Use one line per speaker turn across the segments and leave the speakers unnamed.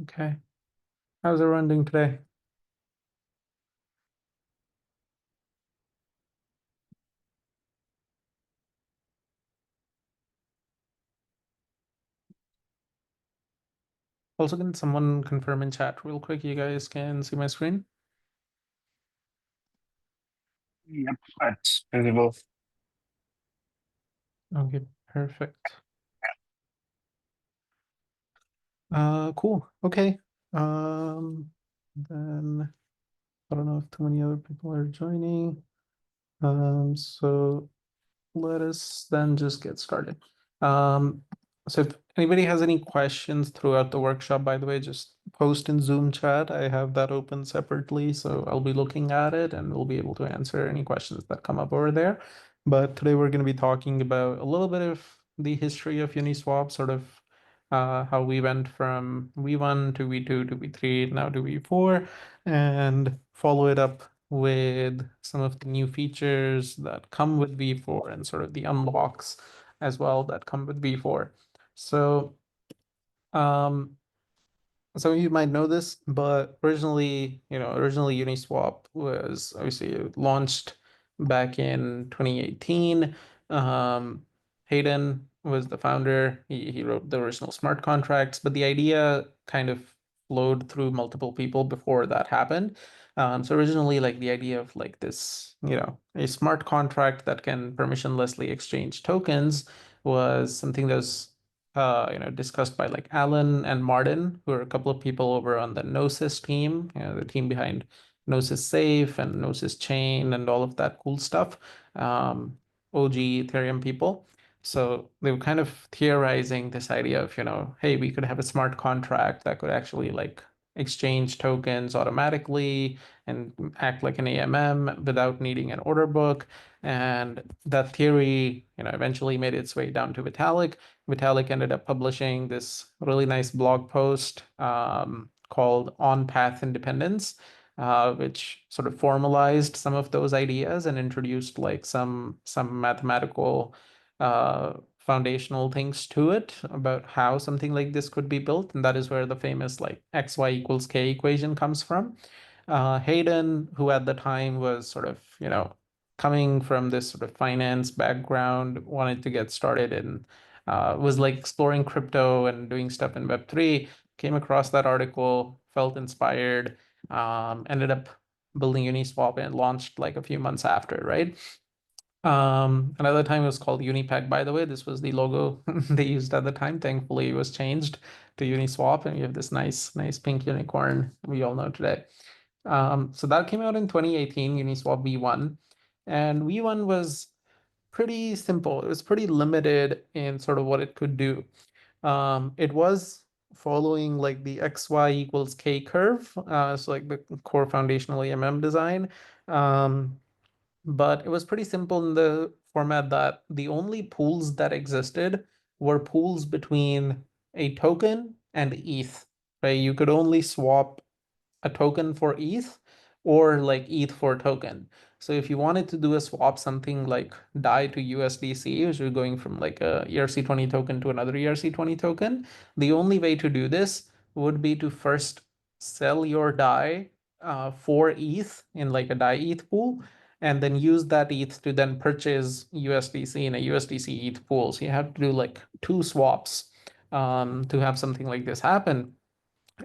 Okay. How's everyone doing today? Also, can someone confirm in chat real quick? You guys can see my screen?
Yep, that's visible.
Okay, perfect. Cool. Okay. Then I don't know if too many other people are joining. So let us then just get started. Um, so if anybody has any questions throughout the workshop, by the way, just post in Zoom chat. I have that open separately, so I'll be looking at it and we'll be able to answer any questions that come up over there. But today we're going to be talking about a little bit of the history of Uniswap, sort of how we went from V1 to V2 to V3, now to V4, and follow it up with some of the new features that come with V4 and sort of the unlocks as well that come with V4. So, um, some of you might know this, but originally Uniswap was obviously launched back in 2018. Um, Hayden was the founder. He wrote the original smart contracts, but the idea kind of flowed through multiple people before that happened. So originally, like the idea of like this, a smart contract that can permissionlessly exchange tokens was something that was discussed by like Alan and Martin, who are a couple of people over on the Gnosis team, the team behind Gnosis Safe and Gnosis Chain and all of that cool stuff. OG Ethereum people. So they were kind of theorizing this idea of, hey, we could have a smart contract that could actually like exchange tokens automatically and act like an AMM without needing an order book. And that theory, eventually made its way down to Vitalik. Vitalik ended up publishing this really nice blog post called On Path Independence, which sort of formalized some of those ideas and introduced like some mathematical foundational things to it about how something like this could be built. And that is where the famous like XY equals K equation comes from. Hayden, who at the time was sort of, coming from this sort of finance background, wanted to get started in was like exploring crypto and doing stuff in Web3, came across that article, felt inspired, ended up building Uniswap and launched like a few months after, right? Another time it was called Unipack, by the way. This was the logo they used at the time. Thankfully, it was changed to Uniswap, and we have this nice pink unicorn we all know today. So that came out in 2018, Uniswap V1. And V1 was pretty simple. It was pretty limited in sort of what it could do. It was following like the XY equals K curve, so like the core foundational AMM design. Um, but it was pretty simple in the format that the only pools that existed were pools between a token and ETH, right? You could only swap a token for ETH or like ETH for token. So if you wanted to do a swap, something like DAI to USDC, which you're going from like a ERC20 token to another ERC20 token, the only way to do this would be to first sell your DAI for ETH in like a DAI ETH pool, and then use that ETH to then purchase USDC in a USDC ETH pool. So you have to do like two swaps to have something like this happen.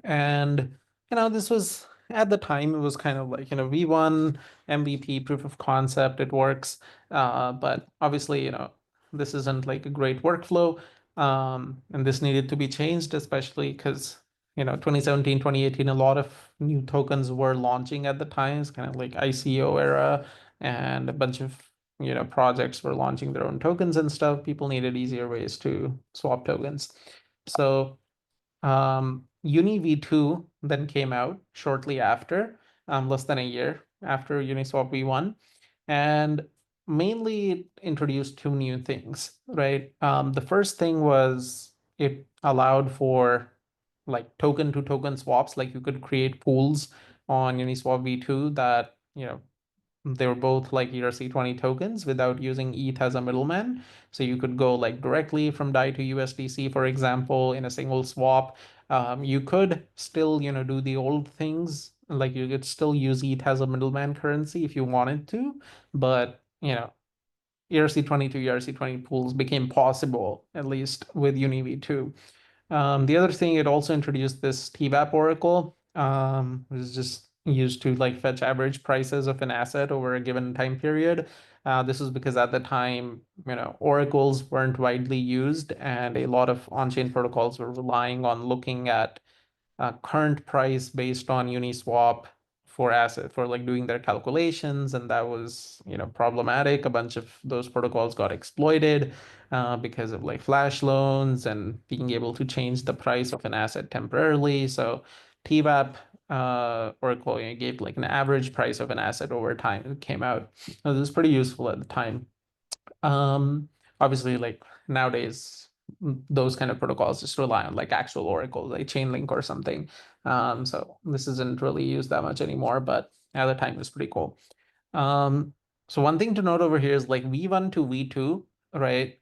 And this was at the time it was kind of like V1 MVP proof of concept. It works, but obviously this isn't like a great workflow, and this needed to be changed, especially because 2017, 2018, a lot of new tokens were launching at the time. It's kind of like ICO era, and a bunch of projects were launching their own tokens and stuff. People needed easier ways to swap tokens, so. Uni V2 then came out shortly after, less than a year after Uniswap V1, and mainly it introduced two new things, right? The first thing was it allowed for like token to token swaps, like you could create pools on Uniswap V2 that, they were both like ERC20 tokens without using ETH as a middleman. So you could go like directly from DAI to USDC, for example, in a single swap. You could still, do the old things. Like you could still use ETH as a middleman currency if you wanted to, but ERC20 to ERC20 pools became possible, at least with UniV2. The other thing, it also introduced this TVAP oracle, which is just used to like fetch average prices of an asset over a given time period. This was because at the time, oracles weren't widely used, and a lot of on-chain protocols were relying on looking at current price based on Uniswap for like doing their calculations, and that was problematic. A bunch of those protocols got exploited because of like flash loans and being able to change the price of an asset temporarily. So TVAP Oracle gave like an average price of an asset over time. It came out. This was pretty useful at the time. Um, Obviously, like nowadays, those kind of protocols just rely on like actual Oracle, like Chainlink or something. So this isn't really used that much anymore, but at the time it was pretty cool. Um, so one thing to note over here is like V1 to V2, right?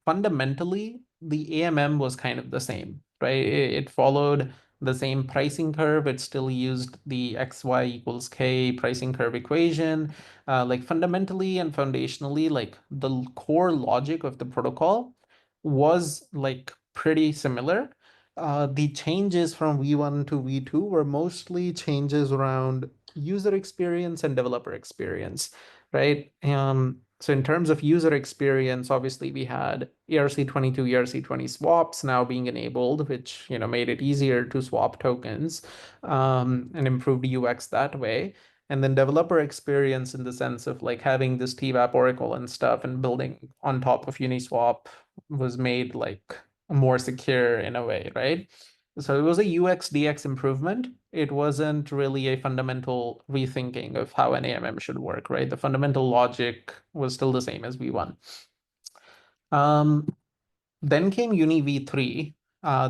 Fundamentally, the AMM was kind of the same, right? It followed the same pricing curve. It still used the XY equals K pricing curve equation. Like fundamentally and foundationally, like the core logic of the protocol was like pretty similar. The changes from V1 to V2 were mostly changes around user experience and developer experience, right? So in terms of user experience, obviously we had ERC20 to ERC20 swaps now being enabled, which made it easier to swap tokens and improved UX that way. And then developer experience in the sense of like having this TVAP Oracle and stuff and building on top of Uniswap was made like more secure in a way, right? So it was a UX DX improvement. It wasn't really a fundamental rethinking of how an AMM should work, right? The fundamental logic was still the same as V1. Um, then came Uni V3.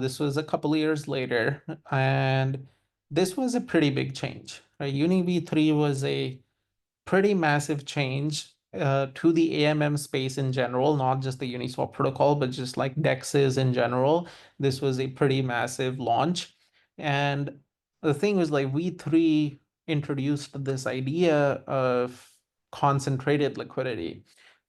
This was a couple of years later, and this was a pretty big change, right? Uni V3 was a pretty massive change to the AMM space in general, not just the Uniswap protocol, but just like DEXs in general. This was a pretty massive launch. And the thing was like V3 introduced this idea of concentrated liquidity,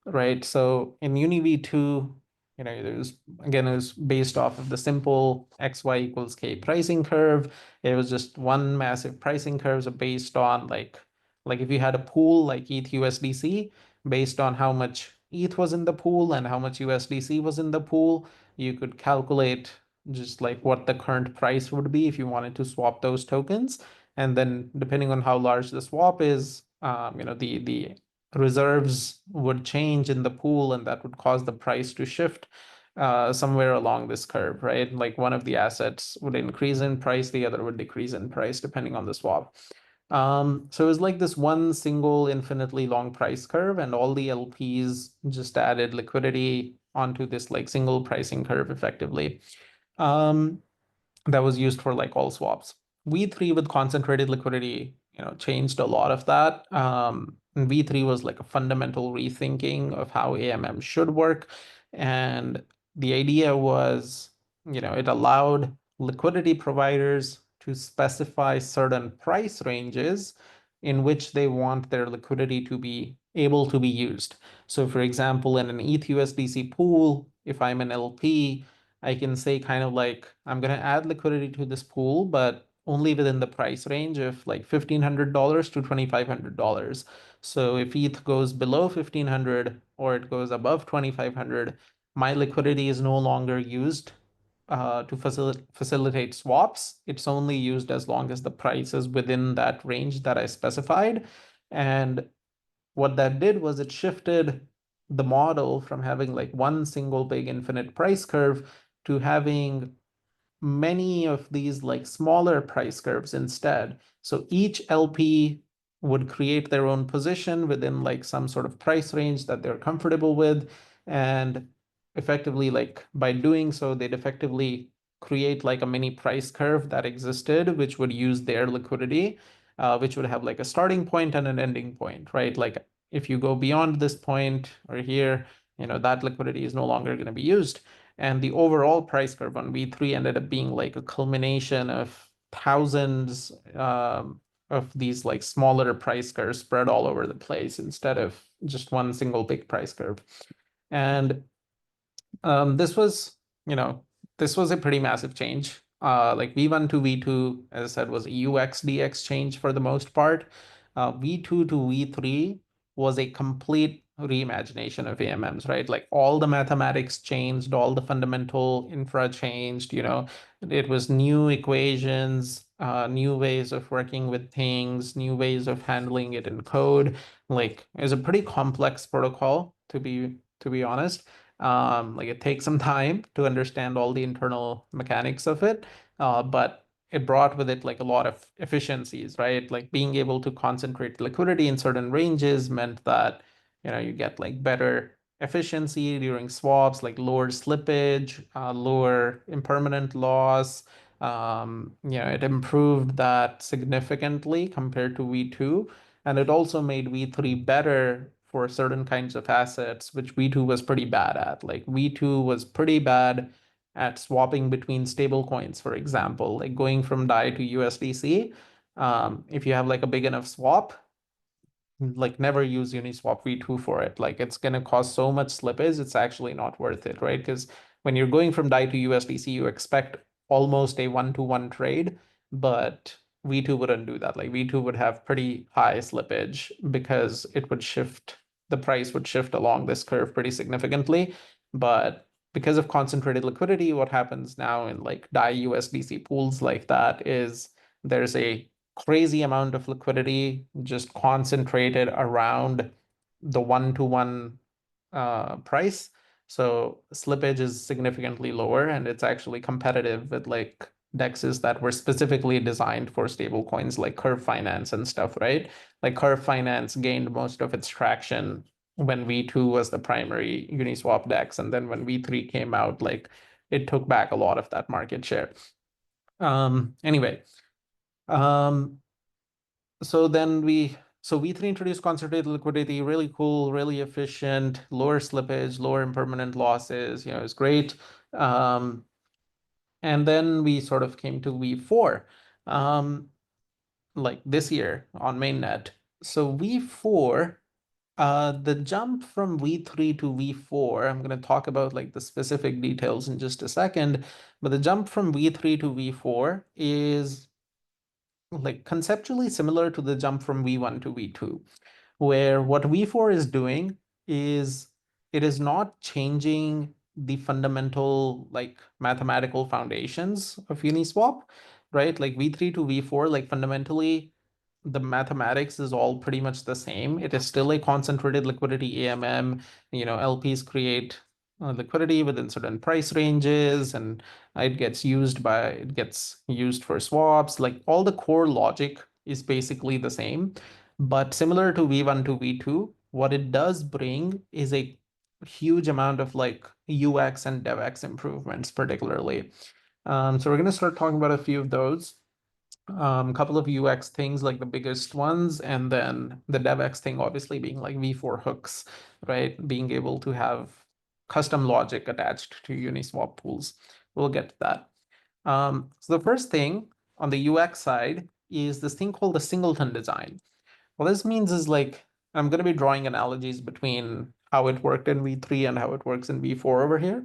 right? So in UniV2, it was based off of the simple XY equals K pricing curve. It was just one massive pricing curve, so based on like if you had a pool like ETH USDC, based on how much ETH was in the pool and how much USDC was in the pool, you could calculate just like what the current price would be if you wanted to swap those tokens. And then depending on how large the swap is, the reserves would change in the pool, and that would cause the price to shift somewhere along this curve, right? Like one of the assets would increase in price, the other would decrease in price depending on the swap. So it was like this one single infinitely long price curve, and all the LPs just added liquidity onto this like single pricing curve effectively. Um, that was used for like all swaps. V3 with concentrated liquidity, changed a lot of that. And V3 was like a fundamental rethinking of how AMM should work. And the idea was, it allowed liquidity providers to specify certain price ranges in which they want their liquidity to be able to be used. So for example, in an ETH USDC pool, if I'm an LP, I can say kind of like, I'm going to add liquidity to this pool, but only within the price range of like $1,500 to $2,500. So if ETH goes below 1,500 or it goes above 2,500, my liquidity is no longer used to facilitate swaps. It's only used as long as the price is within that range that I specified. And what that did was it shifted the model from having like one single big infinite price curve to having many of these like smaller price curves instead. So each LP would create their own position within like some sort of price range that they're comfortable with. And effectively, like by doing so, they'd effectively create like a mini price curve that existed, which would use their liquidity. which would have like a starting point and an ending point, right? Like if you go beyond this point or here, that liquidity is no longer going to be used. And the overall price curve on V3 ended up being like a culmination of thousands of these like smaller price curves spread all over the place instead of just one single big price curve. And this was, this was a pretty massive change. Like V1 to V2, as I said, was a UX DX change for the most part. V2 to V3 was a complete reimagination of AMMs, right? Like all the mathematics changed, all the fundamental infra changed, it was new equations, new ways of working with things, new ways of handling it in code. Like it's a pretty complex protocol to be honest. Like it takes some time to understand all the internal mechanics of it, but it brought with it like a lot of efficiencies, right? Like being able to concentrate liquidity in certain ranges meant that you get like better efficiency during swaps, like lower slippage, lower impermanent loss. It improved that significantly compared to V2. And it also made V3 better for certain kinds of assets, which V2 was pretty bad at. Like V2 was pretty bad at swapping between stable coins, for example, like going from DAI to USDC. If you have like a big enough swap, like never use Uniswap V2 for it. Like it's going to cause so much slippage, it's actually not worth it, right? Because when you're going from DAI to USDC, you expect almost a one-to-one trade, but V2 wouldn't do that. Like V2 would have pretty high slippage because the price would shift along this curve pretty significantly. But because of concentrated liquidity, what happens now in like DAI USDC pools like that is there's a crazy amount of liquidity just concentrated around the one-to-one price. So slippage is significantly lower, and it's actually competitive with like dexes that were specifically designed for stable coins like Curve Finance and stuff, right? Like Curve Finance gained most of its traction when V2 was the primary Uniswap dex, and then when V3 came out, like it took back a lot of that market share. Anyway, um, so V3 introduced concentrated liquidity, really cool, really efficient, lower slippage, lower impermanent losses, it's great. And then we sort of came to V4, like this year on mainnet. So V4, the jump from V3 to V4, I'm going to talk about like the specific details in just a second, but the jump from V3 to V4 is like conceptually similar to the jump from V1 to V2, where what V4 is doing is it is not changing the fundamental like mathematical foundations of Uniswap, right? Like V3 to V4, like fundamentally the mathematics is all pretty much the same. It is still a concentrated liquidity AMM. LPs create liquidity within certain price ranges, and it gets used for swaps. Like all the core logic is basically the same, but similar to V1 to V2, what it does bring is a huge amount of like UX and DevX improvements, particularly. So we're going to start talking about a few of those. Couple of UX things like the biggest ones, and then the DevX thing obviously being like V4 hooks, right? Being able to have custom logic attached to Uniswap pools. We'll get to that. So the first thing on the UX side is this thing called the singleton design. What this means is like I'm going to be drawing analogies between how it worked in V3 and how it works in V4 over here.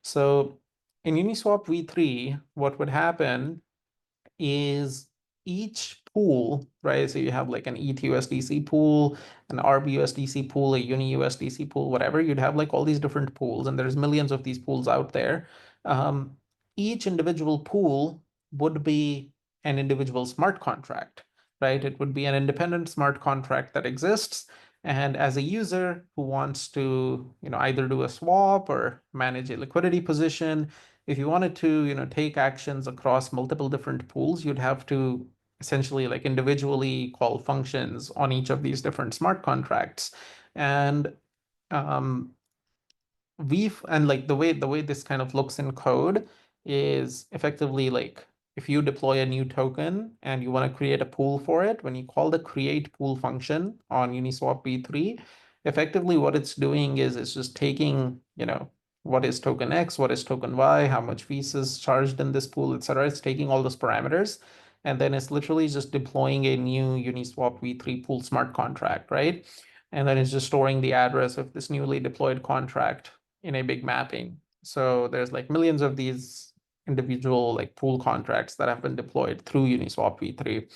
So in Uniswap V3, what would happen is each pool, right? So you have like an ETH-USDC pool, an ARB-USDC pool, a Uni-USDC pool, whatever. You'd have like all these different pools, and there's millions of these pools out there. Um, each individual pool would be an individual smart contract, right? It would be an independent smart contract that exists. And as a user who wants to, either do a swap or manage a liquidity position, if you wanted to, take actions across multiple different pools, you'd have to essentially like individually call functions on each of these different smart contracts. And um, and like the way this kind of looks in code is effectively like if you deploy a new token and you want to create a pool for it, when you call the create pool function on Uniswap v3, effectively what it's doing is it's just taking, what is token X, what is token Y, how much fees is charged in this pool, etc. It's taking all those parameters, and then it's literally just deploying a new Uniswap v3 pool smart contract, right? And then it's just storing the address of this newly deployed contract in a big mapping. So there's like millions of these individual like pool contracts that have been deployed through Uniswap v3.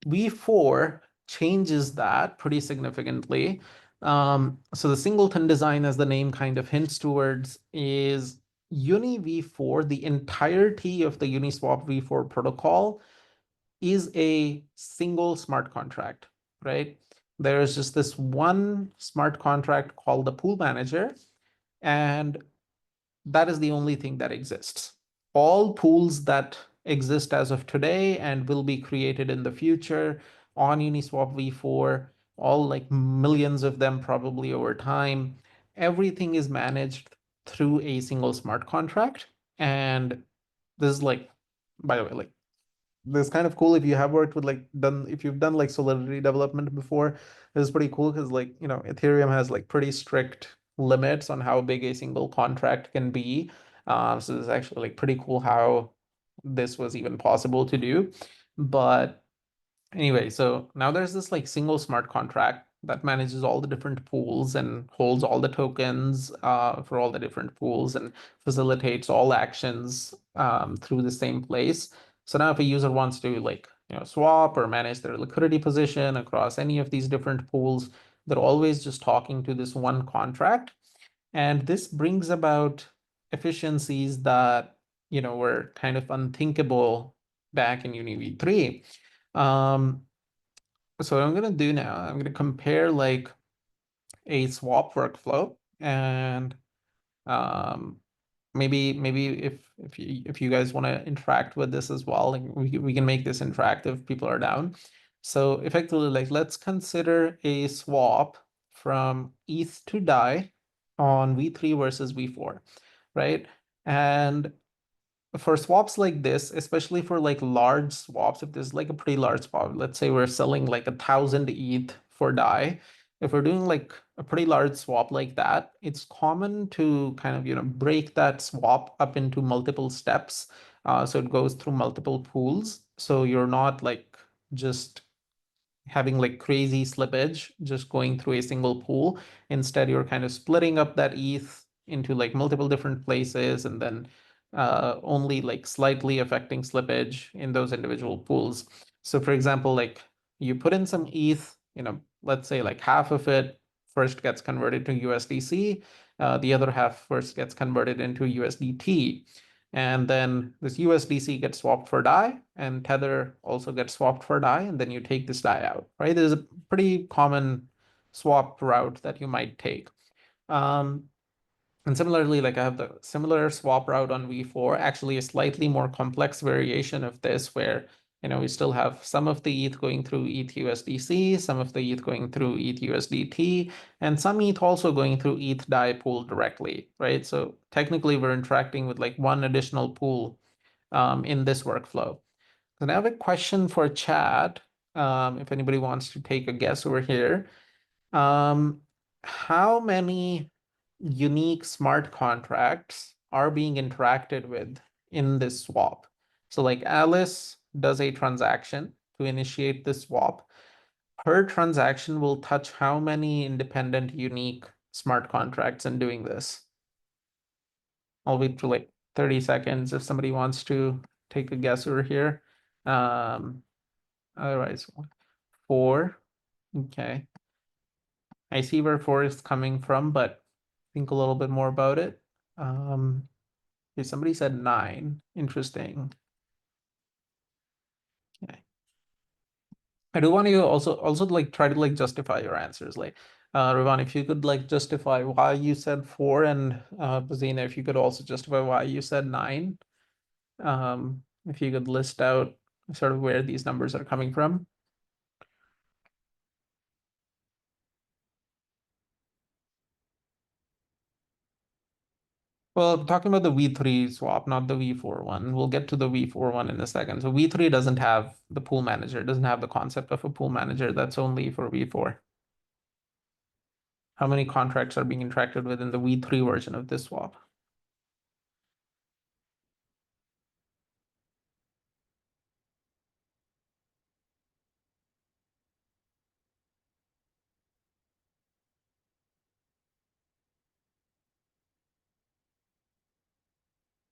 V4 changes that pretty significantly. So the singleton design, as the name kind of hints towards, is Uni v4, the entirety of the Uniswap v4 protocol is a single smart contract, right? There's just this one smart contract called the pool manager, and that is the only thing that exists. All pools that exist as of today and will be created in the future on Uniswap v4, all like millions of them probably over time, everything is managed through a single smart contract. And this is like, by the way, like this kind of cool if you have worked with like done if you've done like Solidity development before. It's pretty cool because like Ethereum has like pretty strict limits on how big a single contract can be. So it's actually like pretty cool how this was even possible to do. But anyway, so now there's this like single smart contract that manages all the different pools and holds all the tokens for all the different pools and facilitates all actions through the same place. So now if a user wants to like swap or manage their liquidity position across any of these different pools, they're always just talking to this one contract. And this brings about efficiencies that were kind of unthinkable back in Uni v3. Um, so what I'm gonna do now, I'm gonna compare like a swap workflow and um, maybe if you guys want to interact with this as well, like we can make this interactive if people are down. So effectively, like let's consider a swap from ETH to DAI on V3 versus V4, right? And for swaps like this, especially for like large swaps, if there's like a pretty large swap, let's say we're selling like 1,000 ETH for DAI. If we're doing like a pretty large swap like that, it's common to kind of break that swap up into multiple steps. So it goes through multiple pools. So you're not like just having like crazy slippage just going through a single pool. Instead, you're kind of splitting up that ETH into like multiple different places and then only like slightly affecting slippage in those individual pools. So for example, like you put in some ETH, let's say like half of it first gets converted to USDC, the other half first gets converted into USDT. And then this USDC gets swapped for DAI, and Tether also gets swapped for DAI, and then you take this DAI out, right? There's a pretty common swap route that you might take. Um, and similarly, like I have the similar swap route on V4, actually a slightly more complex variation of this where, we still have some of the ETH going through ETH USDC, some of the ETH going through ETH USDT, and some ETH also going through ETH DAI pool directly, right? So technically we're interacting with like one additional pool in this workflow. So now I have a question for chat. If anybody wants to take a guess over here. Um, how many unique smart contracts are being interacted with in this swap? So like Alice does a transaction to initiate the swap. Her transaction will touch how many independent unique smart contracts in doing this? I'll wait for like 30 seconds if somebody wants to take a guess over here. Um, otherwise, 4. Okay. I see where 4 is coming from, but think a little bit more about it. Okay, somebody said 9. Interesting. Okay. I do want you also like try to like justify your answers. Like, Rivan, if you could like justify why you said 4, and Bazina, if you could also justify why you said 9. If you could list out sort of where these numbers are coming from. Well, talking about the V3 swap, not the V4 one. We'll get to the V4 one in a second. So V3 doesn't have the pool manager, it doesn't have the concept of a pool manager. That's only for V4. How many contracts are being interacted with in the V3 version of this swap?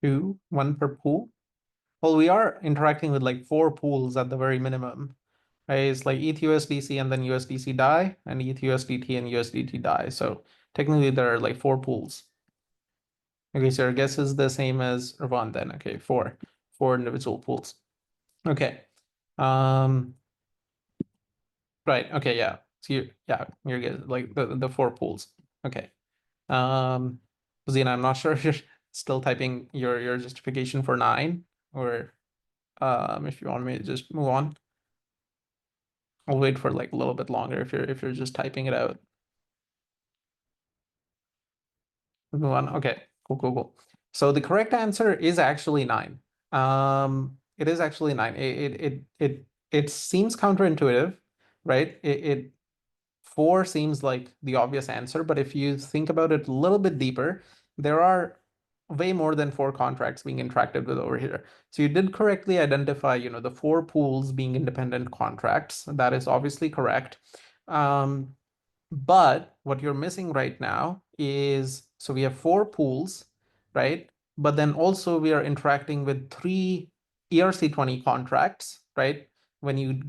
Two, one per pool. Well, we are interacting with like four pools at the very minimum. Right? It's like ETH USDC and then USDC DAI and ETH USDT and USDT DAI. So technically there are like four pools. Okay, so your guess is the same as Ravon then. Okay, four individual pools. Okay. Um, right. Okay, yeah. So you're good. Like the four pools. Okay. Um, Zena, I'm not sure if you're still typing your justification for nine, or if you want me to just move on. I'll wait for like a little bit longer if you're just typing it out. Move on. Okay, cool, cool, cool. So the correct answer is actually nine. It is actually nine. It seems counterintuitive, right? It four seems like the obvious answer, but if you think about it a little bit deeper, there are way more than four contracts being interacted with over here. So you did correctly identify, the four pools being independent contracts. That is obviously correct. Um, but what you're missing right now is, so we have four pools, right? But then also we are interacting with three ERC20 contracts, right? When you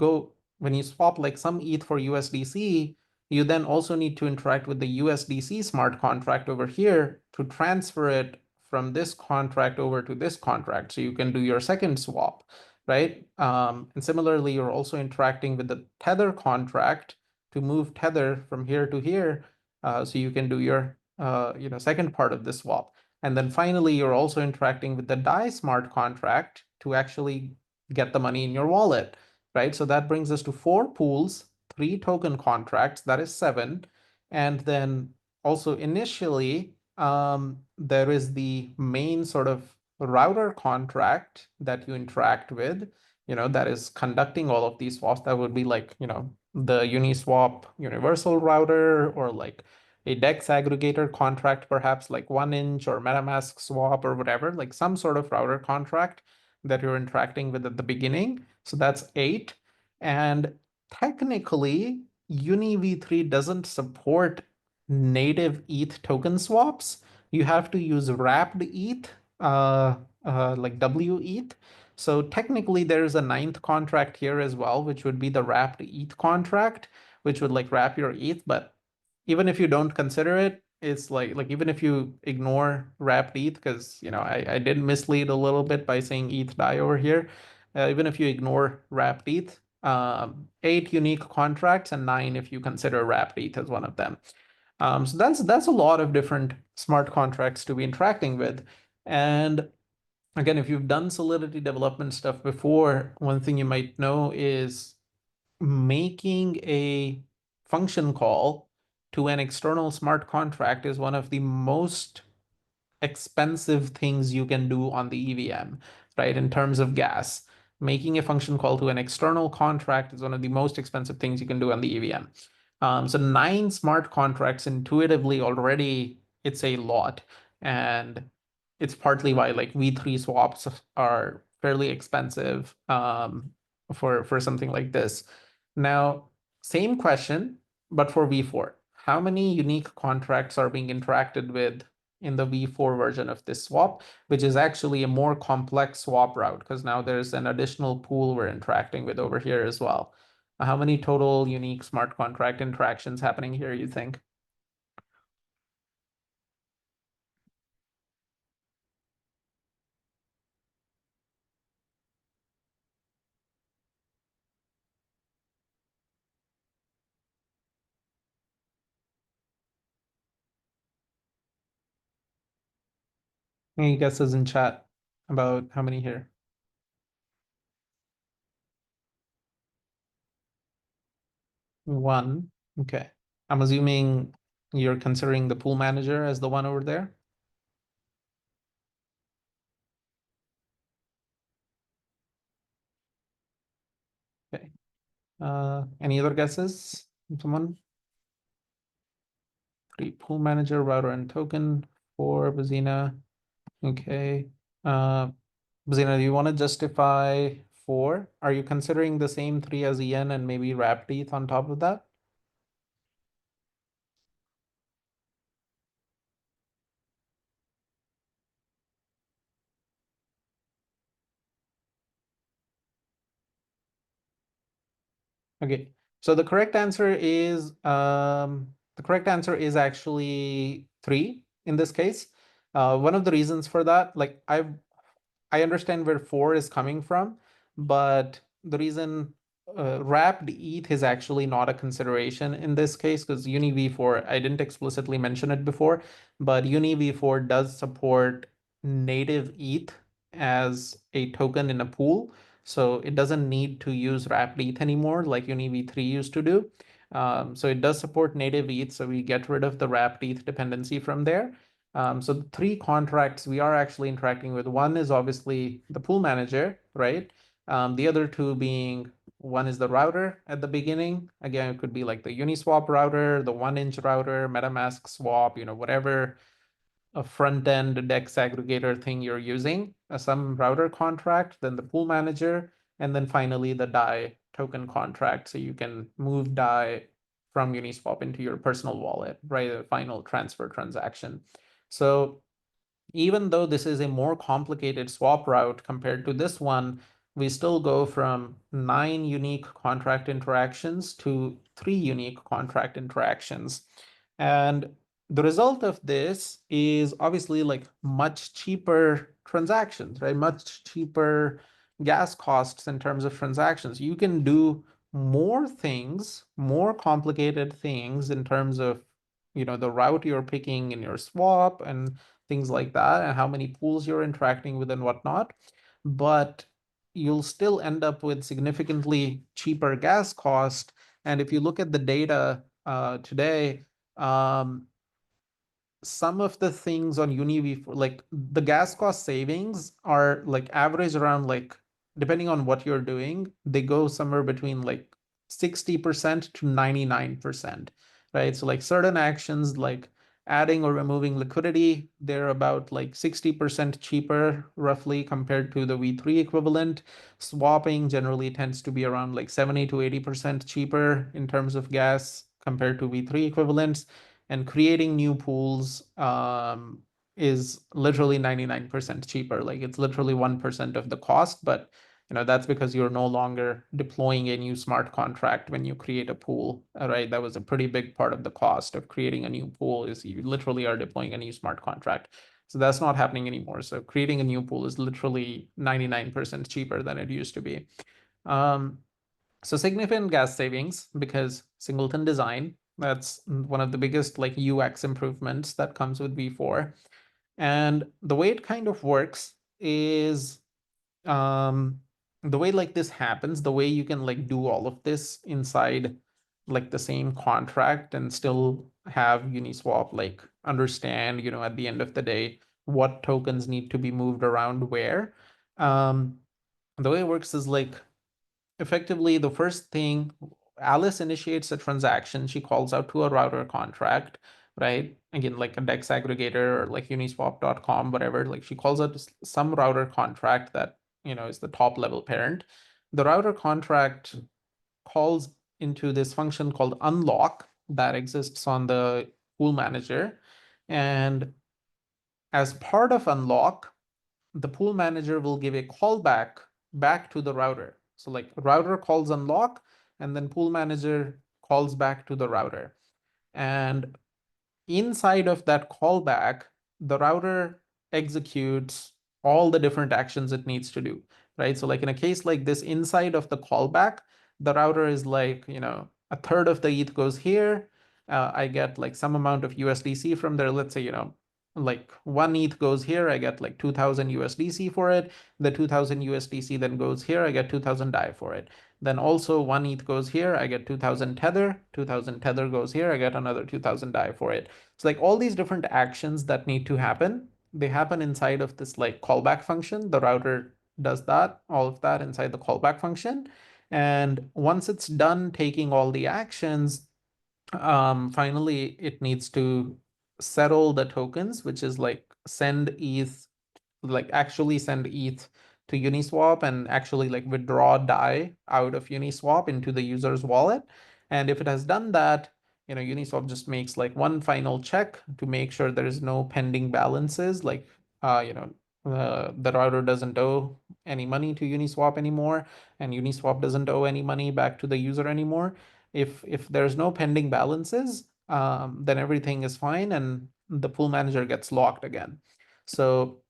swap like some ETH for USDC, you then also need to interact with the USDC smart contract over here to transfer it from this contract over to this contract. So you can do your second swap, right? And similarly, you're also interacting with the Tether contract to move Tether from here to here, so you can do your second part of the swap. And then finally, you're also interacting with the DAI smart contract to actually get the money in your wallet, right? So that brings us to four pools, three token contracts, that is seven. And then also initially, there is the main sort of router contract that you interact with, that is conducting all of these swaps. That would be like, the Uniswap universal router, or like a DEX aggregator contract, perhaps like 1inch or MetaMask swap or whatever, like some sort of router contract that you're interacting with at the beginning. So that's eight. And technically, Uni v3 doesn't support native ETH token swaps. You have to use wrapped ETH, like WETH. So technically, there's a ninth contract here as well, which would be the wrapped ETH contract, which would like wrap your ETH. But even if you don't consider it, it's like even if you ignore wrapped ETH, because I did mislead a little bit by saying ETH DAI over here. Even if you ignore wrapped ETH, eight unique contracts and nine if you consider wrapped ETH as one of them. So that's a lot of different smart contracts to be interacting with. And again, if you've done Solidity development stuff before, one thing you might know is making a function call to an external smart contract is one of the most expensive things you can do on the EVM, right? In terms of gas, making a function call to an external contract is one of the most expensive things you can do on the EVM. So nine smart contracts intuitively already, it's a lot. And it's partly why like V3 swaps are fairly expensive for something like this. Now, same question, but for V4. How many unique contracts are being interacted with in the V4 version of this swap, which is actually a more complex swap route, because now there's an additional pool we're interacting with over here as well. How many total unique smart contract interactions happening here, you think? Any guesses in chat about how many here? One. Okay. I'm assuming you're considering the pool manager as the one over there. Any other guesses? Someone? Three, pool manager, router, and token. Four, Bazina. Okay. Bazina, do you want to justify four? Are you considering the same three as EN and maybe wrapped ETH on top of that? Okay, so the correct answer is actually three in this case. One of the reasons for that, like I understand where four is coming from, but the reason wrapped ETH is actually not a consideration in this case because Uni v4, I didn't explicitly mention it before, but Uni v4 does support native ETH as a token in a pool. So it doesn't need to use wrapped ETH anymore like Uni v3 used to do. So it does support native ETH, so we get rid of the wrapped ETH dependency from there. So the three contracts we are actually interacting with, one is obviously the pool manager, right? The other two being, one is the router at the beginning. Again, it could be like the Uniswap router, the 1-inch router, MetaMask swap, whatever a front end DEX aggregator thing you're using, some router contract, then the pool manager, and then finally the DAI token contract. So you can move DAI from Uniswap into your personal wallet, right? The final transfer transaction. So even though this is a more complicated swap route compared to this one, we still go from 9 unique contract interactions to 3 unique contract interactions. And the result of this is obviously like much cheaper transactions, right? Much cheaper gas costs in terms of transactions. You can do more things, more complicated things in terms of, the route you're picking in your swap and things like that, and how many pools you're interacting with and whatnot. But you'll still end up with significantly cheaper gas cost. And if you look at the data today, um, some of the things on UniV, like the gas cost savings are like average around like, depending on what you're doing, they go somewhere between like 60% to 99%, right? So like certain actions like adding or removing liquidity, they're about like 60% cheaper roughly compared to the V3 equivalent. Swapping generally tends to be around like 70 to 80% cheaper in terms of gas compared to V3 equivalents, and creating new pools is literally 99% cheaper. Like it's literally 1% of the cost, but that's because you're no longer deploying a new smart contract when you create a pool, right? That was a pretty big part of the cost of creating a new pool, is you literally are deploying a new smart contract. So that's not happening anymore. So creating a new pool is literally 99% cheaper than it used to be. Um, so significant gas savings because singleton design, that's one of the biggest like UX improvements that comes with V4. And the way it kind of works is um, the way like this happens, the way you can like do all of this inside like the same contract and still have Uniswap like understand, at the end of the day, what tokens need to be moved around where. Um, the way it works is like effectively the first thing, Alice initiates a transaction. She calls out to a router contract, right? Again, like a DEX aggregator or like uniswap.com, whatever. Like she calls out some router contract that, is the top level parent. The router contract calls into this function called unlock that exists on the pool manager. And as part of unlock, the pool manager will give a callback back to the router. So like router calls unlock, and then pool manager calls back to the router. And inside of that callback, the router executes all the different actions it needs to do, right? So like in a case like this, inside of the callback, the router is like, a third of the ETH goes here. I get like some amount of USDC from there. Let's say, like 1 ETH goes here, I get like 2000 USDC for it. The 2000 USDC then goes here, I get 2000 DAI for it. Then also 1 ETH goes here, I get 2000 tether. 2000 tether goes here, I get another 2000 DAI for it. So like all these different actions that need to happen, they happen inside of this like callback function. The router does that, all of that inside the callback function. And once it's done taking all the actions, finally it needs to settle the tokens, which is like send ETH, like actually send ETH to Uniswap and actually like withdraw DAI out of Uniswap into the user's wallet. And if it has done that, Uniswap just makes like one final check to make sure there is no pending balances, like the router doesn't owe any money to Uniswap anymore, and Uniswap doesn't owe any money back to the user anymore. If there's no pending balances, then everything is fine and the pool manager gets locked again. So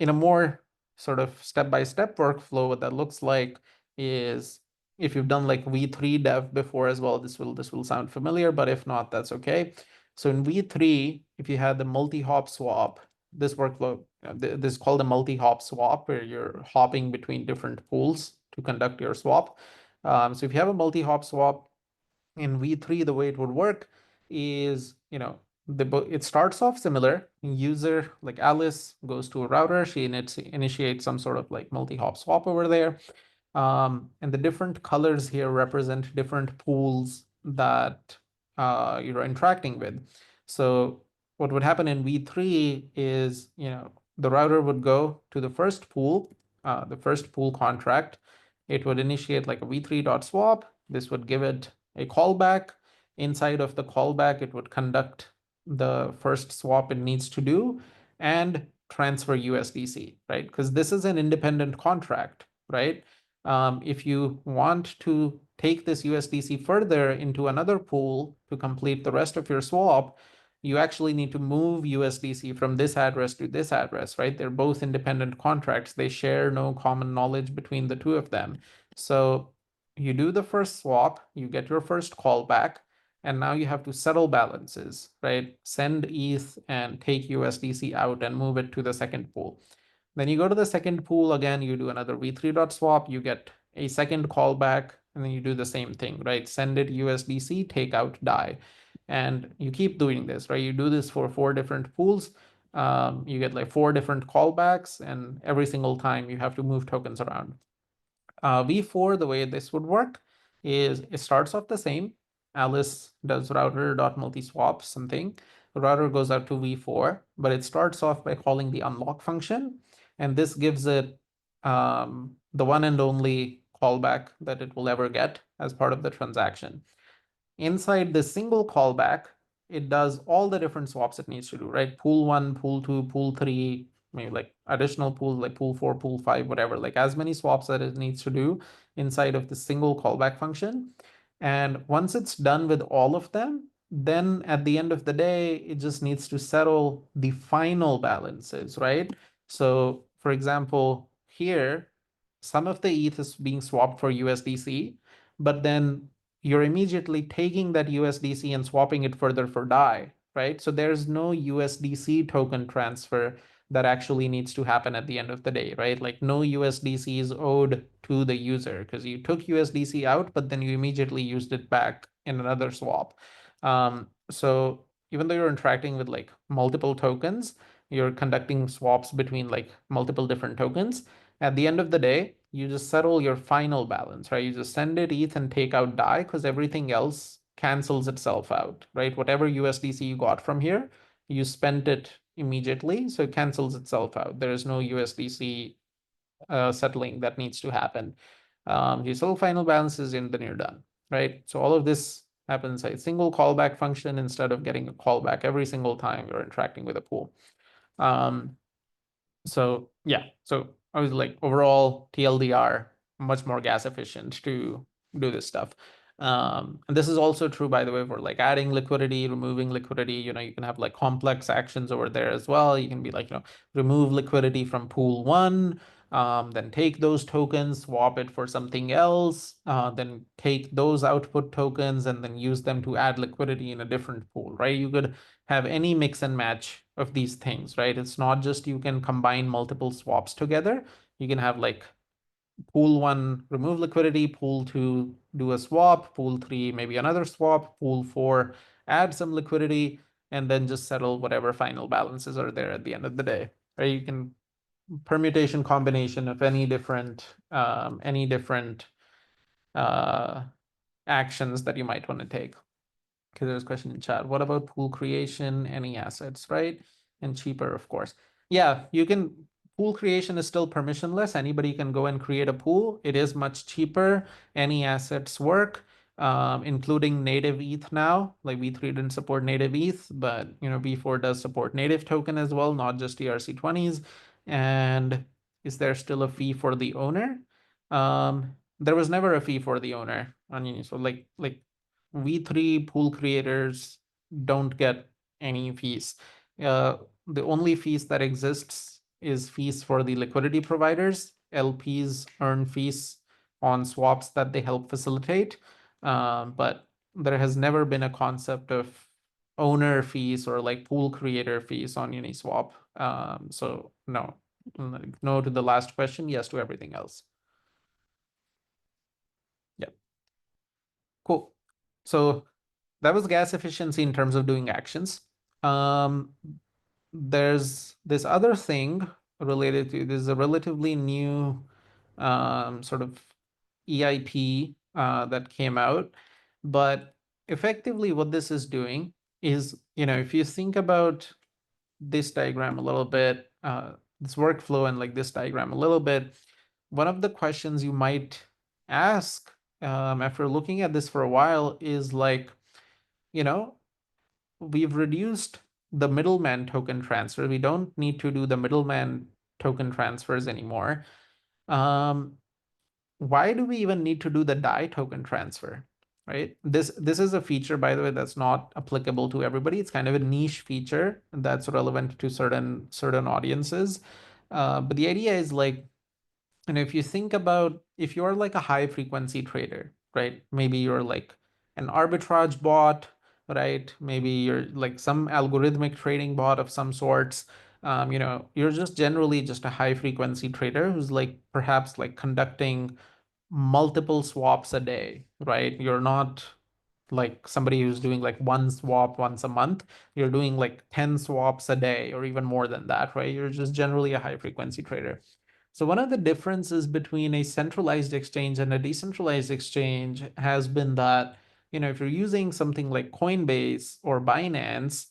in a more sort of step-by-step workflow, what that looks like is, if you've done like V3 dev before as well, this will sound familiar, but if not, that's okay. So in V3, if you had the multi-hop swap, this workflow, this is called a multi-hop swap, where you're hopping between different pools to conduct your swap. So if you have a multi-hop swap in V3, the way it would work is, it starts off similar. User like Alice goes to a router, she initiates some sort of like multi-hop swap over there. And the different colors here represent different pools that you're interacting with. So what would happen in V3 is, the router would go to the first pool contract. It would initiate like a v3.swap. This would give it a callback. Inside of the callback, it would conduct the first swap it needs to do and transfer USDC, right? Because this is an independent contract, right? If you want to take this USDC further into another pool to complete the rest of your swap, you actually need to move USDC from this address to this address, right? They're both independent contracts. They share no common knowledge between the two of them. So you do the first swap, you get your first callback, and now you have to settle balances, right? Send ETH and take USDC out and move it to the second pool. Then you go to the second pool again, you do another v3.swap, you get a second callback, and then you do the same thing, right? Send it USDC, take out DAI. And you keep doing this, right? You do this for 4 different pools. You get like 4 different callbacks, and every single time you have to move tokens around. V4, the way this would work is it starts off the same. Alice does router.multiswap something. The router goes out to V4, but it starts off by calling the unlock function. And this gives it the one and only callback that it will ever get as part of the transaction. Inside the single callback, it does all the different swaps it needs to do, right? Pool 1, pool 2, pool 3, maybe like additional pools like pool 4, pool 5, whatever, like as many swaps that it needs to do inside of the single callback function. And once it's done with all of them, then at the end of the day, it just needs to settle the final balances, right? So for example, here, some of the ETH is being swapped for USDC, but then you're immediately taking that USDC and swapping it further for DAI, right? So there's no USDC token transfer that actually needs to happen at the end of the day, right? Like no USDC is owed to the user because you took USDC out, but then you immediately used it back in another swap. So even though you're interacting with like multiple tokens, you're conducting swaps between like multiple different tokens. At the end of the day, you just settle your final balance, right? You just send it ETH and take out DAI because everything else cancels itself out, right? Whatever USDC you got from here, you spent it immediately, so it cancels itself out. There is no USDC settling that needs to happen. You settle final balances and then you're done, right? So all of this happens a single callback function instead of getting a callback every single time you're interacting with a pool. So yeah, so I was like overall TLDR much more gas efficient to do this stuff. And this is also true, by the way, for like adding liquidity, removing liquidity. You can have like complex actions over there as well. You can be like, remove liquidity from pool 1, then take those tokens, swap it for something else, then take those output tokens and then use them to add liquidity in a different pool, right? You could have any mix and match of these things, right? It's not just you can combine multiple swaps together. You can have like pool 1 remove liquidity, pool 2 do a swap, pool 3 maybe another swap, pool 4 add some liquidity, and then just settle whatever final balances are there at the end of the day, right? You can permutation combination of any different uh, actions that you might want to take. Because there's a question in chat. What about pool creation? Any assets, right? And cheaper, of course. Yeah, you can. Pool creation is still permissionless. Anybody can go and create a pool. It is much cheaper. Any assets work, including native ETH now. Like V3 didn't support native ETH, but V4 does support native token as well, not just ERC20s. And is there still a fee for the owner? There was never a fee for the owner on Uniswap. Like V3 pool creators don't get any fees. The only fees that exists is fees for the liquidity providers. LPs earn fees on swaps that they help facilitate, but there has never been a concept of owner fees or like pool creator fees on Uniswap. So no, no to the last question, yes to everything else. Yep. Cool. So that was gas efficiency in terms of doing actions. Um, there's this other thing related to this is a relatively new sort of EIP that came out, but effectively what this is doing is, if you think about this diagram a little bit, this workflow and like this diagram a little bit, one of the questions you might ask after looking at this for a while is like, you know, we've reduced the middleman token transfer. We don't need to do the middleman token transfers anymore. Why do we even need to do the DAI token transfer? Right? This is a feature, by the way, that's not applicable to everybody. It's kind of a niche feature that's relevant to certain audiences. But the idea is like, and if you think about if you're like a high frequency trader, right? Maybe you're like an arbitrage bot, right? Maybe you're like some algorithmic trading bot of some sorts. You're just generally just a high frequency trader who's like perhaps like conducting multiple swaps a day, right? You're not like somebody who's doing like one swap once a month. You're doing like 10 swaps a day or even more than that, right? You're just generally a high frequency trader. So one of the differences between a centralized exchange and a decentralized exchange has been that, if you're using something like Coinbase or Binance,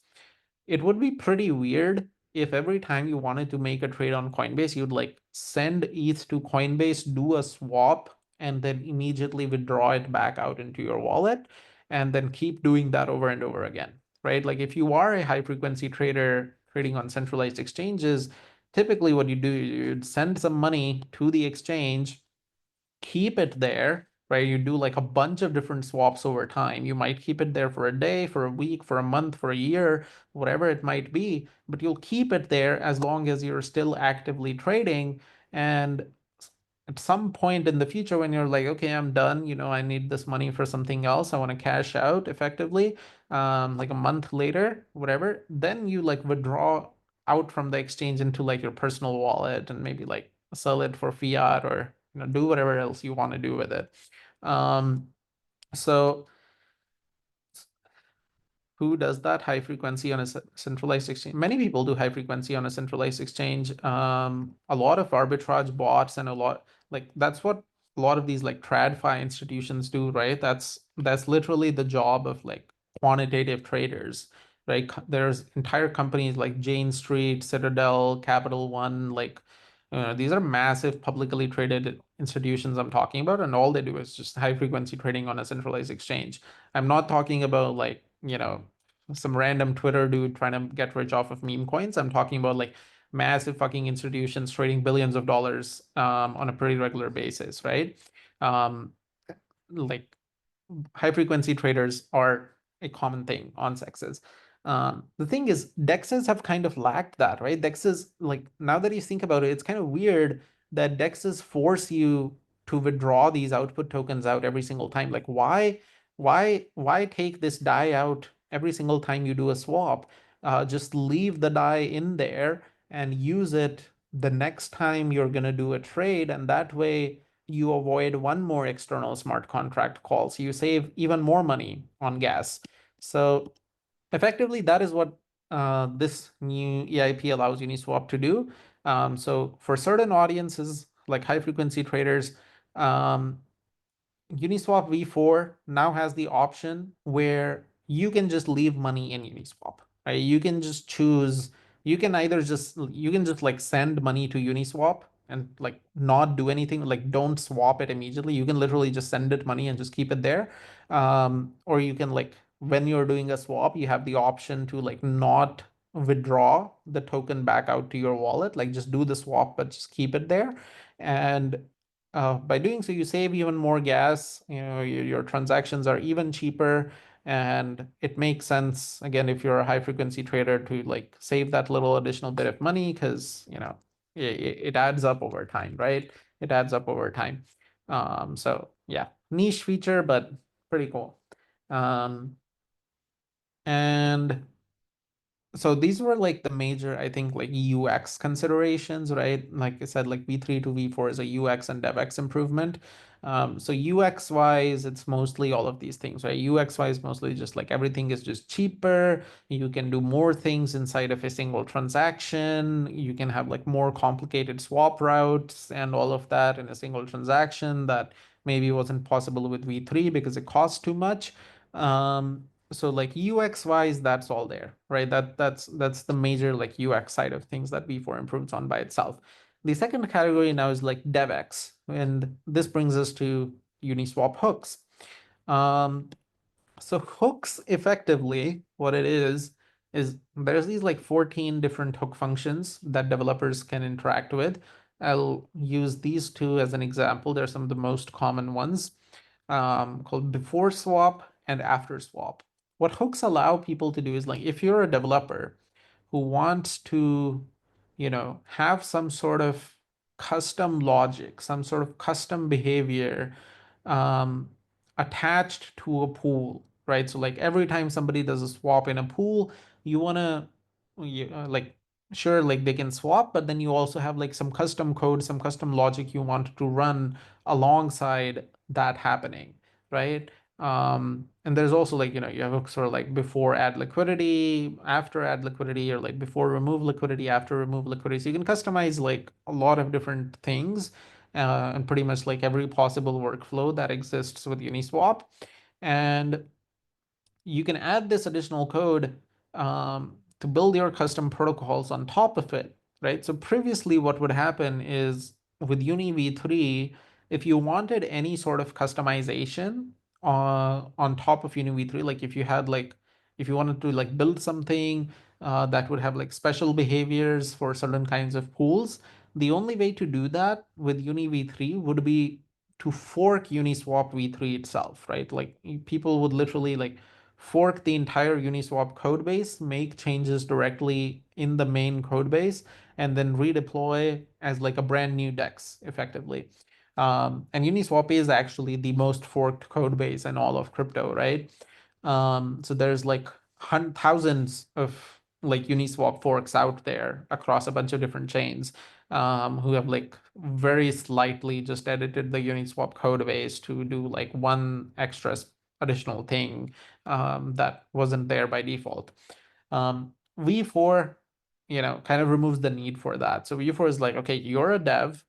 it would be pretty weird if every time you wanted to make a trade on Coinbase, you'd like send ETH to Coinbase, do a swap, and then immediately withdraw it back out into your wallet, and then keep doing that over and over again, right? Like if you are a high frequency trader trading on centralized exchanges, typically what you do, you'd send some money to the exchange, keep it there, right? You do like a bunch of different swaps over time. You might keep it there for a day, for a week, for a month, for a year, whatever it might be, but you'll keep it there as long as you're still actively trading. And at some point in the future, when you're like, okay, I'm done, I need this money for something else, I want to cash out effectively, like a month later, whatever, then you like withdraw out from the exchange into like your personal wallet and maybe like sell it for fiat or do whatever else you want to do with it. So who does that high frequency on a centralized exchange? Many people do high frequency on a centralized exchange. A lot of arbitrage bots and a lot like that's what a lot of these like TradFi institutions do, right? That's literally the job of like quantitative traders, right? There's entire companies like Jane Street, Citadel, Capital One, like these are massive publicly traded institutions I'm talking about, and all they do is just high frequency trading on a centralized exchange. I'm not talking about like, some random Twitter dude trying to get rich off of meme coins. I'm talking about like massive fucking institutions trading billions of dollars on a pretty regular basis, right? Um, like high frequency traders are a common thing on sexes. The thing is, dexes have kind of lacked that, right? Dexes, like now that you think about it, it's kind of weird that dexes force you to withdraw these output tokens out every single time. Like, why take this DAI out every single time you do a swap? Just leave the DAI in there and use it the next time you're gonna do a trade, and that way you avoid one more external smart contract call. So you save even more money on gas. So effectively, that is what this new EIP allows Uniswap to do. So for certain audiences, like high frequency traders, um, Uniswap V4 now has the option where you can just leave money in Uniswap, right? You can just choose, you can just like send money to Uniswap and like not do anything, like don't swap it immediately. You can literally just send it money and just keep it there. Or you can like, when you're doing a swap, you have the option to like not withdraw the token back out to your wallet, like just do the swap, but just keep it there. And by doing so, you save even more gas. Your transactions are even cheaper, and it makes sense again if you're a high frequency trader to like save that little additional bit of money because it adds up over time, right? It adds up over time. So yeah, niche feature, but pretty cool. And so these were like the major, I think, like UX considerations, right? Like I said, like V3 to V4 is a UX and DevX improvement. So UX wise, it's mostly all of these things, right? UX wise, mostly just like everything is just cheaper. You can do more things inside of a single transaction. You can have like more complicated swap routes and all of that in a single transaction that maybe wasn't possible with V3 because it costs too much. So like UX wise, that's all there, right? That's the major like UX side of things that V4 improves on by itself. The second category now is like DevX, and this brings us to Uniswap hooks. Um, so hooks effectively, what it is there's these like 14 different hook functions that developers can interact with. I'll use these two as an example. They're some of the most common ones, called before swap and after swap. What hooks allow people to do is like if you're a developer who wants to, have some sort of custom logic, some sort of custom behavior um, attached to a pool, right? So like every time somebody does a swap in a pool, you want to like sure like they can swap, but then you also have like some custom code, some custom logic you want to run alongside that happening, right? And there's also like, you have a sort of like before add liquidity, after add liquidity, or like before remove liquidity, after remove liquidity. So you can customize like a lot of different things, and pretty much like every possible workflow that exists with Uniswap. And you can add this additional code to build your custom protocols on top of it, right? So previously, what would happen is with Uni v3, if you wanted any sort of customization on top of Uni v3, like if you wanted to like build something that would have like special behaviors for certain kinds of pools, the only way to do that with Uni v3 would be to fork Uniswap v3 itself, right? Like people would literally like fork the entire Uniswap code base, make changes directly in the main code base, and then redeploy as like a brand new DEX effectively. And Uniswap is actually the most forked code base in all of crypto, right? So there's like thousands of like Uniswap forks out there across a bunch of different chains, who have like very slightly just edited the Uniswap code base to do like one extra additional thing that wasn't there by default. V4, kind of removes the need for that. So V4 is like, okay, you're a dev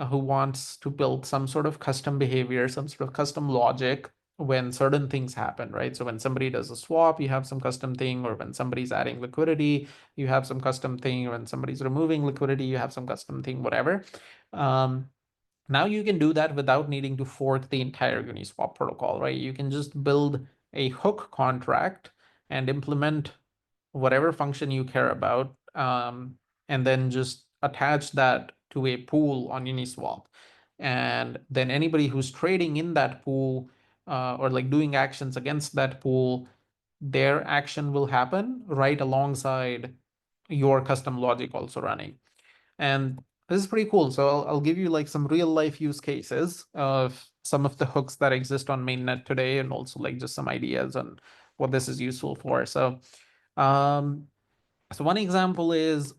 who wants to build some sort of custom behavior, some sort of custom logic when certain things happen, right? So when somebody does a swap, you have some custom thing, or when somebody's adding liquidity, you have some custom thing, or when somebody's removing liquidity, you have some custom thing, whatever. Um, Now you can do that without needing to fork the entire Uniswap protocol, right? You can just build a hook contract and implement whatever function you care about, and then just attach that to a pool on Uniswap. And then anybody who's trading in that pool, or like doing actions against that pool, their action will happen right alongside your custom logic also running. And this is pretty cool. So I'll give you like some real life use cases of some of the hooks that exist on mainnet today, and also like just some ideas on what this is useful for. Um, so one example is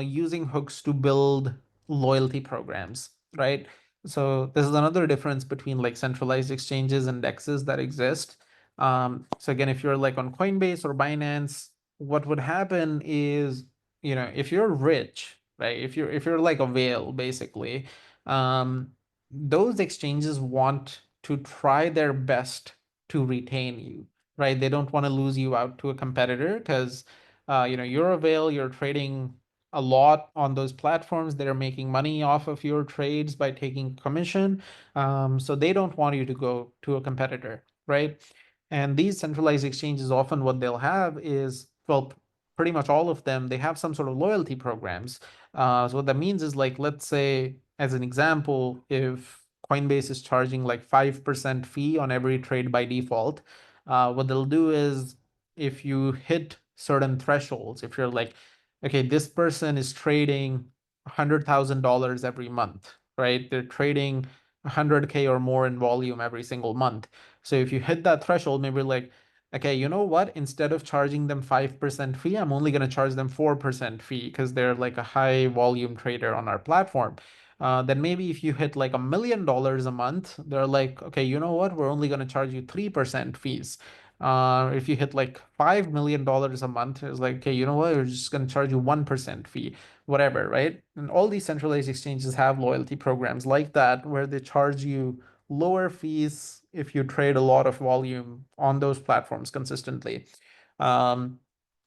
using hooks to build loyalty programs, right? So this is another difference between like centralized exchanges and DEXs that exist. So again, if you're like on Coinbase or Binance, what would happen is, if you're rich, right? If you're like a whale, basically, those exchanges want to try their best to retain you, right? They don't want to lose you out to a competitor because you're a whale, you're trading a lot on those platforms. They're making money off of your trades by taking commission. So they don't want you to go to a competitor, right? And these centralized exchanges, often what they'll have is, well, pretty much all of them, they have some sort of loyalty programs. So what that means is, like, let's say, as an example, if Coinbase is charging like 5% fee on every trade by default, what they'll do is, if you hit certain thresholds, if you're like, okay, this person is trading $100,000 every month, right? They're trading 100K or more in volume every single month. So if you hit that threshold, maybe like, okay, you know what? Instead of charging them 5% fee, I'm only going to charge them 4% fee because they're like a high volume trader on our platform. Then maybe if you hit like $1 million a month, they're like, okay, you know what? We're only going to charge you 3% fees. If you hit like $5 million a month, it's like, okay, you know what? We're just going to charge you 1% fee, whatever, right? And all these centralized exchanges have loyalty programs like that where they charge you lower fees if you trade a lot of volume on those platforms consistently. Um,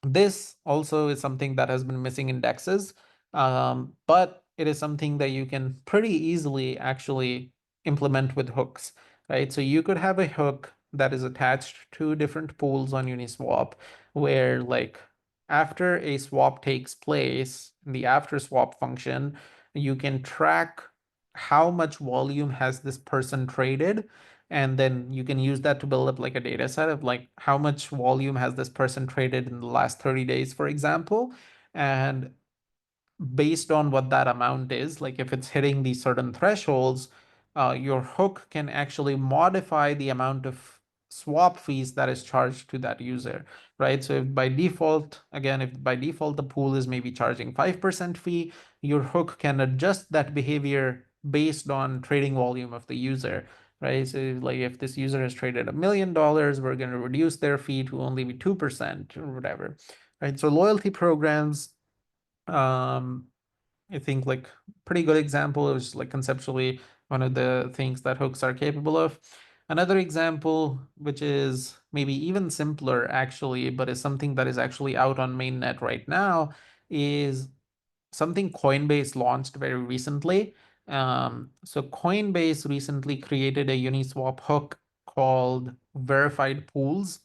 this also is something that has been missing in DEXs, but it is something that you can pretty easily actually implement with hooks, right? So you could have a hook that is attached to different pools on Uniswap, where, like, after a swap takes place, in the after swap function, you can track how much volume has this person traded, and then you can use that to build up like a data set of like how much volume has this person traded in the last 30 days, for example. And based on what that amount is, like if it's hitting these certain thresholds, your hook can actually modify the amount of swap fees that is charged to that user, right? So if by default, again, if by default the pool is maybe charging 5% fee, your hook can adjust that behavior based on trading volume of the user, right? So like if this user has traded $1 million, we're going to reduce their fee to only be 2% or whatever, right? So loyalty programs, um, I think, like, pretty good example is like conceptually one of the things that hooks are capable of. Another example, which is maybe even simpler actually, but is something that is actually out on mainnet right now, is something Coinbase launched very recently. So Coinbase recently created a Uniswap hook called verified pools.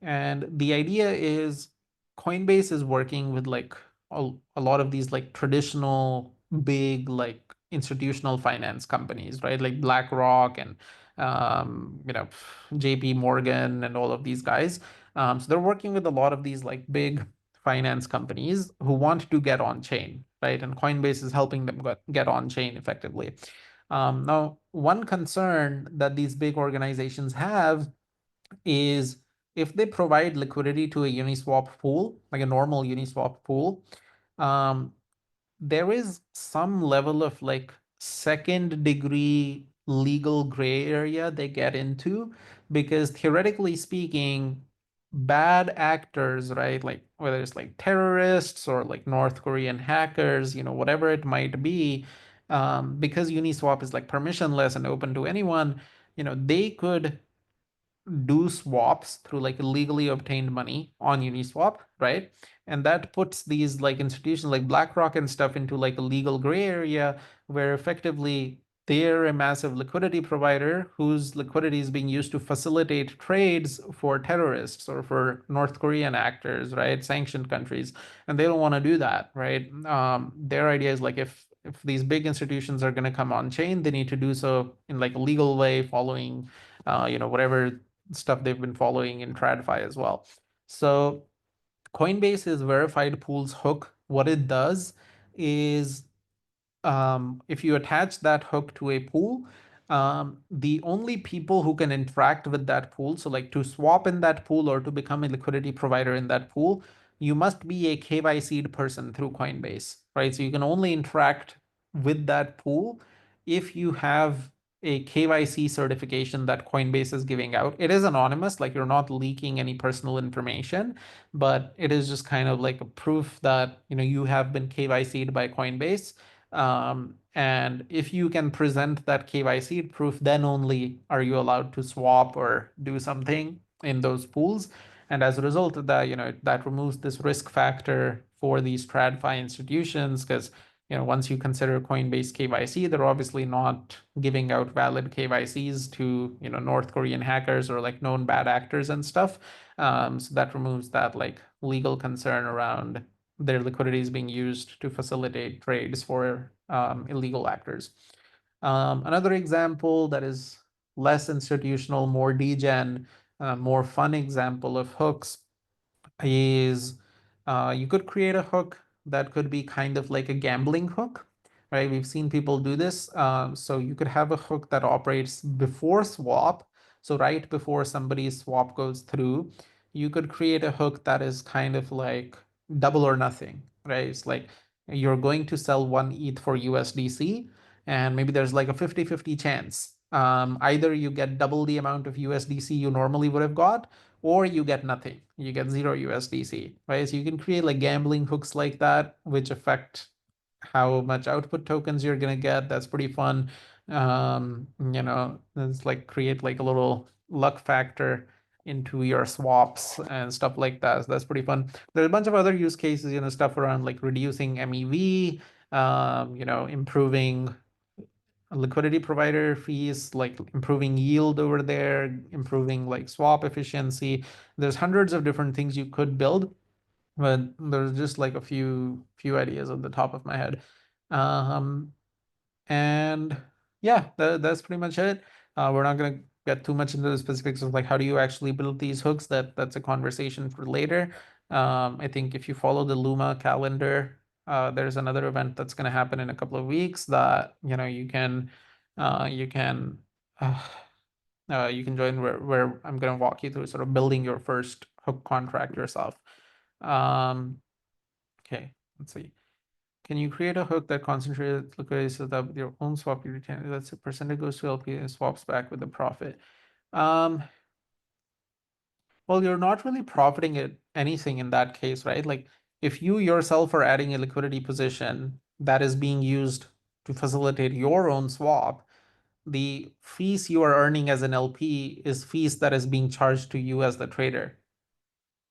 And the idea is Coinbase is working with like a lot of these like traditional big like institutional finance companies, right? Like BlackRock and JP Morgan and all of these guys. So they're working with a lot of these like big finance companies who want to get on chain, right? And Coinbase is helping them get on chain effectively. Now, one concern that these big organizations have is if they provide liquidity to a Uniswap pool, like a normal Uniswap pool, um, there is some level of like second degree legal gray area they get into, because theoretically speaking, bad actors, right? Like whether it's like terrorists or like North Korean hackers, whatever it might be, because Uniswap is like permissionless and open to anyone, they could do swaps through like illegally obtained money on Uniswap, right? And that puts these like institutions like BlackRock and stuff into like a legal gray area where effectively they're a massive liquidity provider whose liquidity is being used to facilitate trades for terrorists or for North Korean actors, right? Sanctioned countries. And they don't want to do that, right? Their idea is like if these big institutions are going to come on chain, they need to do so in like a legal way, following whatever stuff they've been following in TradFi as well. So Coinbase's verified pools hook, what it does is, if you attach that hook to a pool, the only people who can interact with that pool, so like to swap in that pool or to become a liquidity provider in that pool, you must be a KYC'd person through Coinbase, right? So you can only interact with that pool if you have a KYC certification that Coinbase is giving out. It is anonymous, like you're not leaking any personal information, but it is just kind of like a proof that you have been KYC'd by Coinbase. And if you can present that KYC proof, then only are you allowed to swap or do something in those pools. And as a result of that, that removes this risk factor for these TradFi institutions because once you consider Coinbase KYC, they're obviously not giving out valid KYCs to North Korean hackers or like known bad actors and stuff. So that removes that like legal concern around their liquidity is being used to facilitate trades for illegal actors. Another example that is less institutional, more degen, more fun example of hooks is you could create a hook that could be kind of like a gambling hook, right? We've seen people do this. So you could have a hook that operates before swap. So right before somebody's swap goes through, you could create a hook that is kind of like double or nothing, right? It's like you're going to sell one ETH for USDC, and maybe there's like a 50-50 chance. Either you get double the amount of USDC you normally would have got, or you get nothing. You get zero USDC, right? So you can create like gambling hooks like that, which affect how much output tokens you're gonna get. That's pretty fun. It's like create like a little luck factor into your swaps and stuff like that. So that's pretty fun. There's a bunch of other use cases, stuff around like reducing MEV, improving liquidity provider fees, like improving yield over there, improving like swap efficiency. There's hundreds of different things you could build, but there's just like a few ideas on the top of my head. Um, and yeah, that's pretty much it. We're not going to get too much into the specifics of like how do you actually build these hooks. That's a conversation for later. I think if you follow the Luma calendar, there's another event that's going to happen in a couple of weeks that you can uh, you can join where I'm going to walk you through sort of building your first hook contract yourself. Um, okay, let's see. Can you create a hook that concentrates liquidity so that with your own swap you retain that's a percentage goes to LP and swaps back with the profit? Um, well, you're not really profiting at anything in that case, right? Like if you yourself are adding a liquidity position that is being used to facilitate your own swap, the fees you are earning as an LP is fees that is being charged to you as the trader.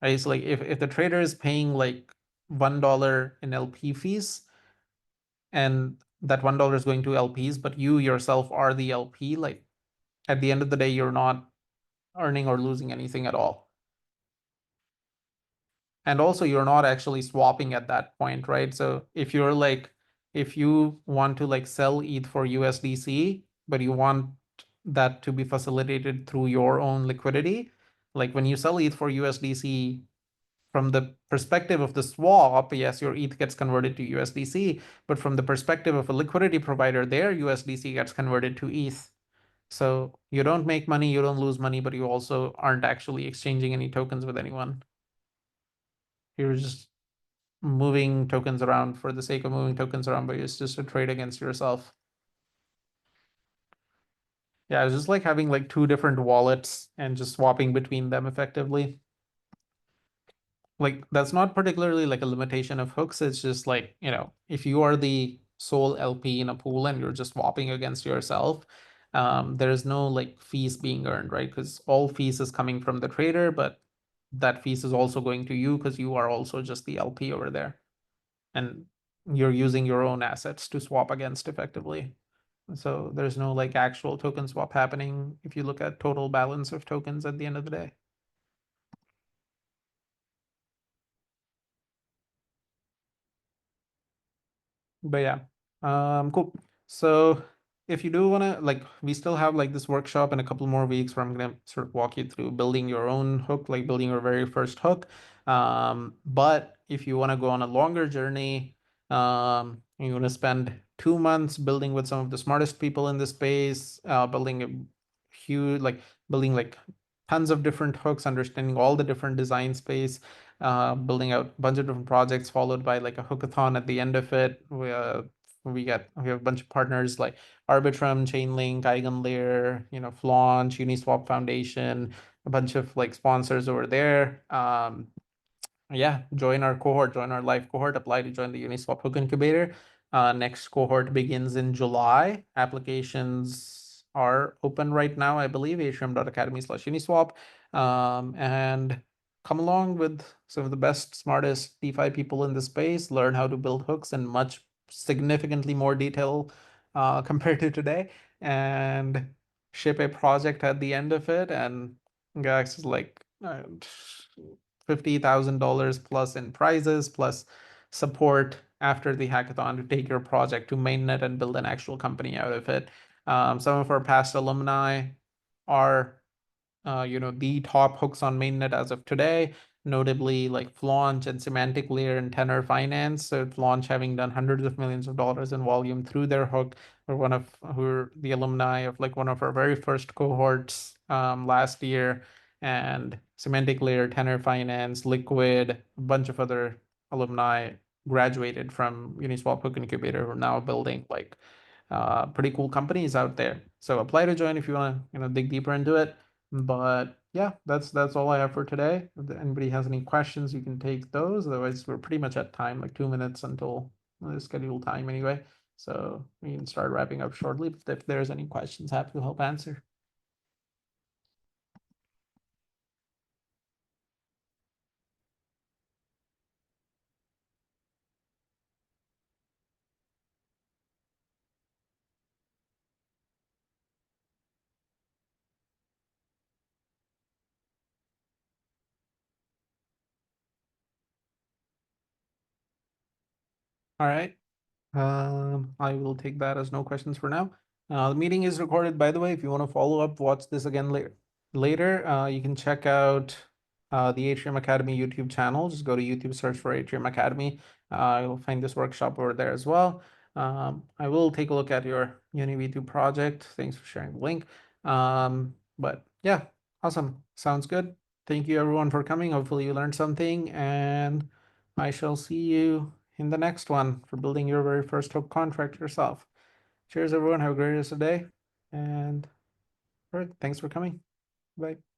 Right? So like if the trader is paying like $1 in LP fees, and that $1 is going to LPs, but you yourself are the LP, like at the end of the day, you're not earning or losing anything at all. And also you're not actually swapping at that point, right? So if you want to like sell ETH for USDC, but you want that to be facilitated through your own liquidity, like when you sell ETH for USDC, from the perspective of the swap, yes, your ETH gets converted to USDC, but from the perspective of a liquidity provider, their USDC gets converted to ETH. So you don't make money, you don't lose money, but you also aren't actually exchanging any tokens with anyone. You're just moving tokens around for the sake of moving tokens around, but it's just a trade against yourself. Yeah, it's just like having like two different wallets and just swapping between them effectively. Like that's not particularly like a limitation of hooks. It's just like, if you are the sole LP in a pool and you're just swapping against yourself, there's no like fees being earned, right? Because all fees is coming from the trader, but that fees is also going to you because you are also just the LP over there. And you're using your own assets to swap against effectively. So there's no like actual token swap happening if you look at total balance of tokens at the end of the day. But yeah, cool. So if you do want to like, we still have like this workshop in a couple more weeks where I'm gonna sort of walk you through building your own hook, like building your very first hook. But if you want to go on a longer journey, you want to spend 2 months building with some of the smartest people in the space, building a huge like building like tons of different hooks, understanding all the different design space, building out a bunch of different projects, followed by like a hookathon at the end of it. We have a bunch of partners like Arbitrum, Chainlink, Eigenlayer, Flaunch, Uniswap Foundation, a bunch of like sponsors over there. Yeah, join our cohort, join our live cohort, apply to join the Uniswap Hook Incubator. Next cohort begins in July. Applications are open right now, I believe, atrium.academy/Uniswap. And come along with some of the best, smartest DeFi people in the space, learn how to build hooks in much significantly more detail compared to today, and ship a project at the end of it and get access like $50,000 plus in prizes, plus support after the hackathon to take your project to mainnet and build an actual company out of it. Some of our past alumni are the top hooks on mainnet as of today, notably like Flaunch and Semantic Layer and Tenor Finance. So Flaunch having done hundreds of millions of dollars in volume through their hook, or who are the alumni of like one of our very first cohorts last year, and Semantic Layer, Tenor Finance, Liquid, a bunch of other alumni graduated from Uniswap Hook Incubator who are now building like pretty cool companies out there. So apply to join if you want to dig deeper into it. But yeah, that's all I have for today. If anybody has any questions, you can take those. Otherwise, we're pretty much at time, like 2 minutes until the scheduled time anyway. So we can start wrapping up shortly. But if there's any questions, happy to help answer. All right. I will take that as no questions for now. The meeting is recorded, by the way. If you want to follow up, watch this again later. You can check out the Atrium Academy YouTube channel. Just go to YouTube, search for Atrium Academy. You'll find this workshop over there as well. I will take a look at your UniV2 project. Thanks for sharing the link. But yeah, awesome. Sounds good. Thank you everyone for coming. Hopefully you learned something, and I shall see you in the next one for building your very first hook contract yourself. Cheers, everyone. Have a great rest of the day. And all right, thanks for coming. Bye.